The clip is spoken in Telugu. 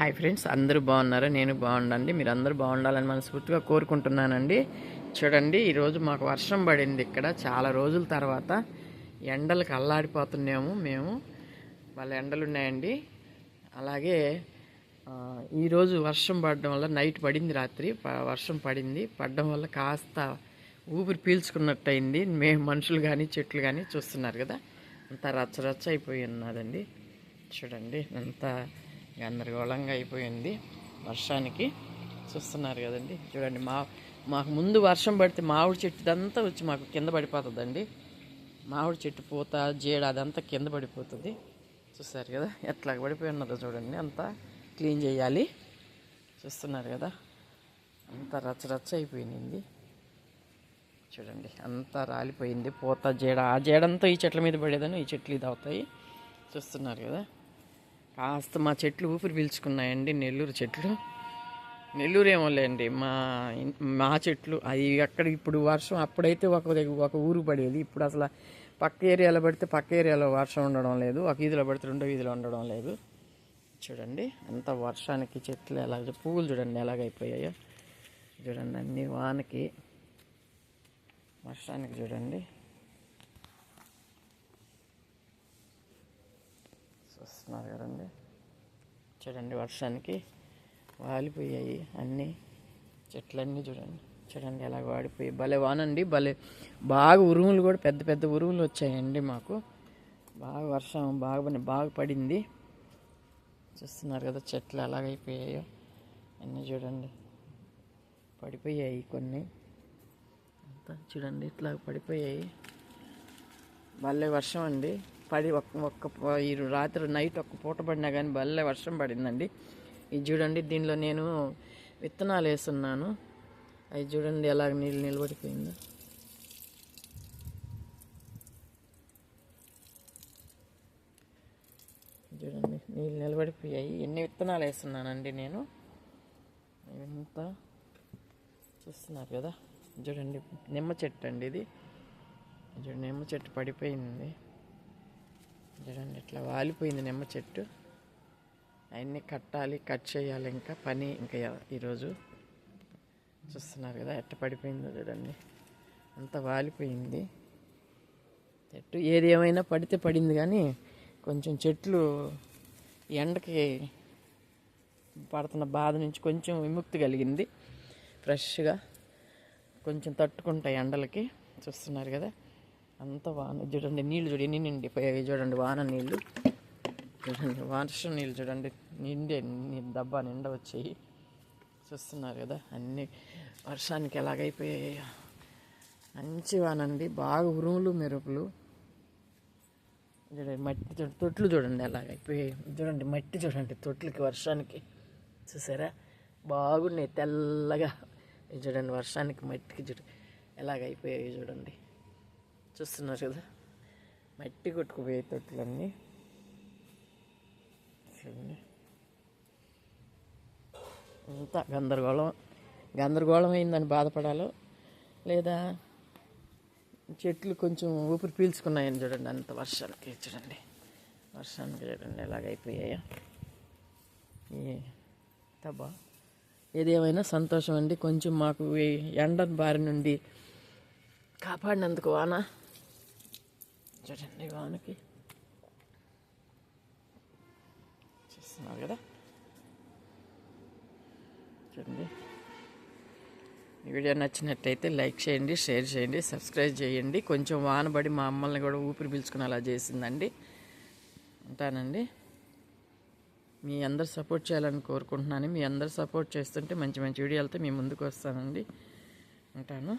హాయ్ ఫ్రెండ్స్, అందరూ బాగున్నారా? నేను బాగుండండి. మీరు అందరూ బాగుండాలని మనస్ఫూర్తిగా కోరుకుంటున్నానండి. చూడండి, ఈరోజు మాకు వర్షం పడింది. ఇక్కడ చాలా రోజుల తర్వాత ఎండలకు అల్లాడిపోతున్నాము మేము. వాళ్ళ ఎండలు ఉన్నాయండి. అలాగే ఈరోజు వర్షం పడడం వల్ల నైట్ పడింది, రాత్రి వర్షం పడడం వల్ల కాస్త ఊపిరి పీల్చుకున్నట్టు అయింది. మేము మనుషులు కానీ చెట్లు కానీ చూస్తున్నారు కదా, అంతా రచ్చరచ్చ అయిపోయి ఉన్నదండి. చూడండి, అంతా గందరగోళంగా అయిపోయింది వర్షానికి. చూస్తున్నారు కదండి. చూడండి, మాకు ముందు వర్షం పడితే మామిడి చెట్టు అంతా వచ్చి మాకు కింద పడిపోతుందండి. మామిడి చెట్టు పూత జీడ అదంతా కింద పడిపోతుంది. చూస్తారు కదా ఎట్లా పడిపోయి ఉన్నదో. చూడండి, అంతా క్లీన్ చేయాలి. చూస్తున్నారు కదా, అంతా రచ్చరచ్చ అయిపోయింది. చూడండి, అంతా రాలిపోయింది పూత జీడ. ఆ జీడంతా ఈ చెట్ల మీద పడేదని ఈ చెట్లు ఇది అవుతాయి. చూస్తున్నారు కదా, కాస్త మా చెట్లు ఊపిరి పీల్చుకున్నాయండి. నెల్లూరు చెట్లు, నెల్లూరు ఏమో లేండి, మా చెట్లు అవి అక్కడ. ఇప్పుడు వర్షం అప్పుడైతే ఒక ఊరు పడేది. ఇప్పుడు అసలు పక్క ఏరియాలో పడితే పక్క ఏరియాలో వర్షం ఉండడం లేదు, ఒక వీధిలో పడితే రెండో వీధిలో ఉండడం లేదు. చూడండి, అంత వర్షానికి చెట్లు ఎలాగ, పువ్వులు చూడండి ఎలాగైపోయాయో. చూడండి, అన్ని వానకి వర్షానికి చూడండి. చూస్తున్నారు కదండి. చూడండి, వర్షానికి వాలిపోయాయి అన్నీ చెట్లన్నీ. చూడండి ఎలా వాడిపోయి. భలే వానండి, భలే బాగా ఉరుములు కూడా పెద్ద పెద్ద ఉరుములు వచ్చాయండి మాకు. బాగా వర్షం బాగా పడింది. చూస్తున్నారు కదా చెట్లు ఎలాగైపోయాయో అన్నీ. చూడండి, పడిపోయాయి కొన్ని అంతా. చూడండి, ఇట్లా పడిపోయాయి. భలే వర్షం అండి ఈ రాత్రి నైట్ ఒక్క పూట పడినా కానీ భలే వర్షం పడిందండి. ఇది చూడండి, దీనిలో నేను విత్తనాలు వేస్తున్నాను. అవి చూడండి ఎలాగ నీళ్ళు నిలబడిపోయిందో. చూడండి, నీళ్ళు నిలబడిపోయాయి. ఎన్ని విత్తనాలు వేస్తున్నానండి నేను. ఇవంతా చూస్తున్నారు కదా. చూడండి, నిమ్మ చెట్టు అండి ఇది. చూడండి, నిమ్మ చెట్టు పడిపోయింది. చూడండి, ఇట్లా వాలిపోయింది నిమ్మ చెట్టు. అవన్నీ కట్టాలి, కట్ చేయాలి. ఇంకా పని ఇంకా ఈరోజు. చూస్తున్నారు కదా ఎట్ట పడిపోయిందో. చూడండి, అంత వాలిపోయింది చెట్టు. ఏది ఏమైనా పడితే పడింది, కానీ కొంచెం చెట్లు ఎండకి పడుతున్న బాధ నుంచి కొంచెం విముక్తి కలిగింది. ఫ్రెష్గా కొంచెం తట్టుకుంటాయి ఎండలకి. చూస్తున్నారు కదా, అంత వాన. చూడండి, నీళ్ళు చూడండి ఎన్ని నిండిపోయాయి. చూడండి, వాన నీళ్ళు. చూడండి, వర్షం నీళ్ళు చూడండి దబ్బా నిండా వచ్చాయి. చూస్తున్నారు కదా, అన్నీ వర్షానికి ఎలాగైపోయాయి. మంచి వానండి, బాగా ఉరుములు మెరుపులు. చూడండి, మట్టి తొట్లు చూడండి ఎలాగైపోయాయి. చూడండి, మట్టి చూడండి తొట్లకి వర్షానికి. చూసారా, బాగున్నాయి తెల్లగా. చూడండి, వర్షానికి మట్టికి చూడండి ఎలాగైపోయాయి. చూడండి, చూస్తున్నారు కదా, మట్టి కొట్టుకుపోయాయి తొట్లన్నీ. చూడండి, అంతా గందరగోళం అయిందని బాధపడాలో, లేదా చెట్లు కొంచెం ఊపిరి పీల్చుకున్నాయని చూడండి అంత వర్షానికి. చూడండి ఎలాగైపోయాయో. తబ్బా, ఏదేమైనా సంతోషం అండి. కొంచెం మాకు ఎండ బారి నుండి కాపాడినందుకు వాన. చూడండి, వానకి చూస్తున్నారు కదా. చూడండి, ఈ వీడియో నచ్చినట్టయితే లైక్ చేయండి, షేర్ చేయండి, సబ్స్క్రైబ్ చేయండి. కొంచెం వానబడి మా అమ్మల్ని కూడా ఊపిరి పీల్చుకుని అలా చేసిందండి. ఉంటానండి. మీ అందరు సపోర్ట్ చేయాలని కోరుకుంటున్నాను. మీ అందరు సపోర్ట్ చేస్తుంటే మంచి మంచి వీడియోలతో మీ ముందుకు వస్తానండి. ఉంటాను.